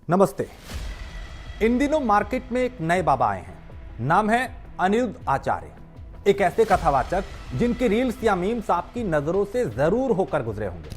नमस्ते। इन दिनों मार्केट में एक नए बाबा आए हैं। नाम है अनिरुद्ध आचार्य। एक ऐसे कथावाचक जिनके रील्स या मीम्स आपकी नजरों से जरूर होकर गुजरे होंगे।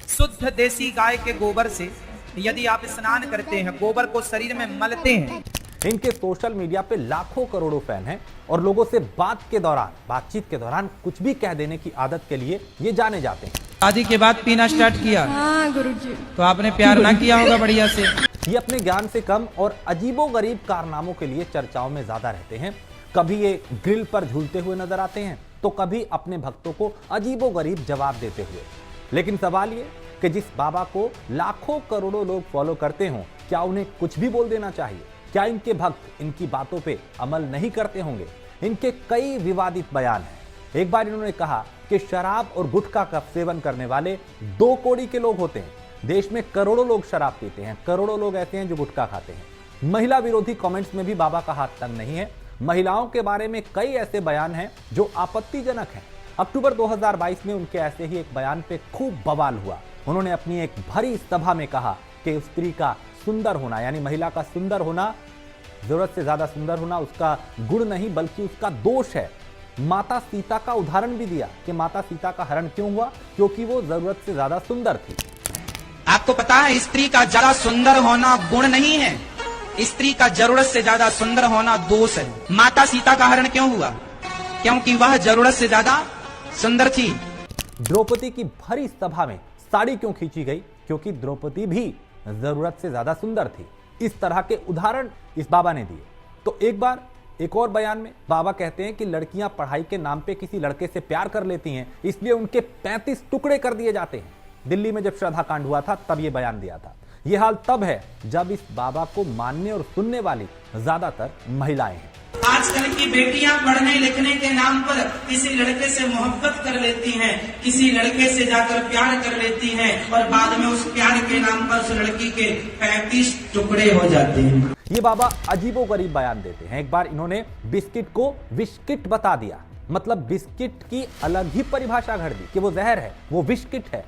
शुद्ध देसी गाय के गोबर से यदि आप स्नान करते हैं, गोबर को शरीर में मलते हैं। इनके सोशल मीडिया पे लाखों करोड़ों फैन हैं और लोगों से बातचीत के दौरान कुछ भी कह देने की आदत के लिए ये जाने जाते हैं। शादी के बाद पीना स्टार्ट किया? हाँ गुरुजी। तो आपने प्यार ना किया होगा बढ़िया से। ये अपने ज्ञान से कम और अजीबोगरीब कारनामों के लिए चर्चाओं में ज्यादा रहते हैं। कभी ये ग्रिल पर झूलते हुए नजर आते हैं तो कभी अपने भक्तों को अजीबोगरीब जवाब देते हुए। लेकिन सवाल ये कि जिस बाबा को लाखों करोड़ों लोग फॉलो करते हों, क्या उन्हें कुछ भी बोल देना चाहिए? क्या इनके भक्त इनकी बातों पे अमल नहीं करते होंगे? इनके कई विवादित बयान हैं। एक बार इन्होंने कहा कि शराब और गुटखा का सेवन करने वाले 2 कौड़ी के लोग होते हैं। देश में करोड़ों लोग शराब पीते हैं, करोड़ों लोग ऐसे हैं जो गुटखा खाते हैं। महिला विरोधी कमेंट्स में भी बाबा का हाथ तंग नहीं है। महिलाओं के बारे में कई ऐसे बयान हैं जो आपत्तिजनक हैं। अक्टूबर 2022 में उनके ऐसे ही एक बयान पे खूब बवाल हुआ। उन्होंने अपनी एक भरी सभा में कहा कि स्त्री का सुंदर होना, यानी महिला का सुंदर होना, जरूरत से ज्यादा सुंदर होना उसका गुण नहीं बल्कि उसका दोष है। माता सीता का उदाहरण भी दिया कि माता सीता का हरण क्यों हुआ, क्योंकि वो जरूरत से ज्यादा सुंदर थी। आपको पता है स्त्री का ज्यादा सुंदर होना गुण नहीं है, स्त्री का जरूरत से ज्यादा सुंदर होना दोष है। माता सीता का हरण क्यों हुआ? क्योंकि वह जरूरत से ज्यादा सुंदर थी। द्रौपदी की भरी सभा में साड़ी क्यों खींची गई? क्योंकि द्रौपदी भी जरूरत से ज्यादा सुंदर थी। इस तरह के उदाहरण इस बाबा ने दिए। तो एक बार एक और बयान में बाबा कहते हैं कि लड़कियां पढ़ाई के नाम पे किसी लड़के से प्यार कर लेती हैं, इसलिए उनके 35 टुकड़े कर दिए जाते हैं। दिल्ली में जब श्रद्धा कांड हुआ था तब यह बयान दिया था। यह हाल तब है जब इस बाबा को मानने और सुनने वाली ज्यादातर महिलाएं हैं। आजकल की बेटियां पढ़ने लिखने के नाम पर किसी लड़के से मोहब्बत कर लेती हैं, किसी लड़के से जाकर प्यार कर लेती हैं और बाद में उस प्यार के नाम पर उस लड़की के 35 टुकड़े हो जाते हैं। ये बाबा अजीबोगरीब बयान देते हैं। एक बार इन्होंने बिस्किट को विस्किट बता दिया, मतलब बिस्किट की अलग ही परिभाषा घड़ दी कि वो जहर है, वो विस्किट है।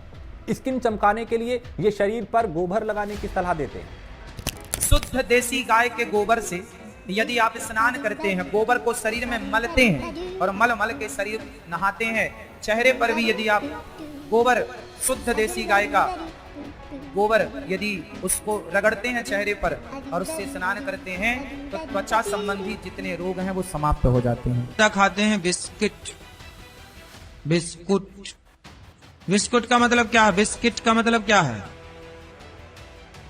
स्किन चमकाने के लिए ये शरीर पर गोबर लगाने की सलाह देते हैं। शुद्ध देसी गाय के गोबर से यदि आप स्नान करते हैं, गोबर को शरीर में मलते हैं और मल के शरीर नहाते हैं, चेहरे पर भी यदि आप गोबर, शुद्ध देसी गाय का गोबर यदि उसको रगड़ते हैं चेहरे पर और उससे स्नान करते हैं तो त्वचा संबंधी जितने रोग हैं वो समाप्त हो जाते हैं। क्या खाते हैं? बिस्किट। बिस्कुट, बिस्कुट का मतलब क्या है? बिस्किट का मतलब क्या है?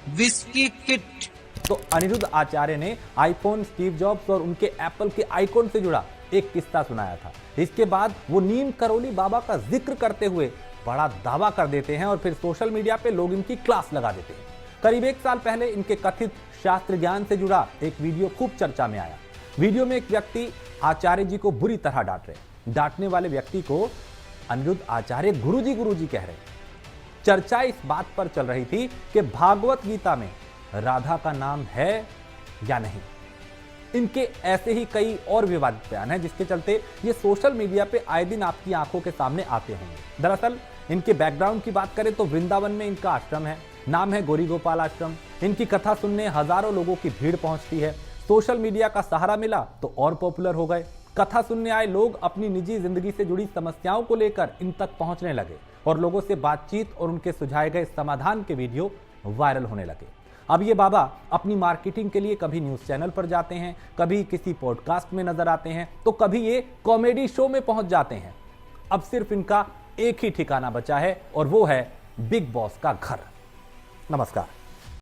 Whisky kit. तो अनिरुद्ध आचार्य ने आईफोन, स्टीव जॉब्स और उनके एप्पल के आइकॉन से जुड़ा एक किस्सा सुनाया था। इसके बाद वो नीम करौली बाबा का जिक्र करते हुए बड़ा दावा कर देते हैं और फिर सोशल मीडिया पे लोग इनकी क्लास लगा देते हैं। करीब 1 साल पहले इनके कथित शास्त्र ज्ञान से जुड़ा एक वीडियो खूब चर्चा में आया। वीडियो में एक व्यक्ति आचार्य जी को बुरी तरह डांट रहे। डांटने वाले व्यक्ति को अनिरुद्ध आचार्य गुरुजी कह रहे। चर्चा इस बात पर चल रही थी कि भागवत गीता में राधा का नाम है या नहीं। इनके ऐसे ही कई और विवादित बयान हैं जिसके चलते ये सोशल मीडिया पे आए दिन आपकी आंखों के सामने आते होंगे। दरअसल इनके बैकग्राउंड की बात करें तो वृंदावन में इनका आश्रम है, नाम है गौरी गोपाल आश्रम। इनकी कथा सुनने हजारों लोगों की भीड़ पहुंचती है। सोशल मीडिया का सहारा मिला तो और पॉपुलर हो गए। कथा सुनने आए लोग अपनी निजी जिंदगी से जुड़ी समस्याओं को लेकर इन तक पहुंचने लगे और लोगों से बातचीत और उनके सुझाए गए समाधान के वीडियो वायरल होने लगे। अब ये बाबा अपनी मार्केटिंग के लिए कभी न्यूज चैनल पर जाते हैं, कभी किसी पॉडकास्ट में नजर आते हैं, तो कभी ये कॉमेडी शो में पहुंच जाते हैं। अब सिर्फ इनका एक ही ठिकाना बचा है और वो है बिग बॉस का घर। नमस्कार।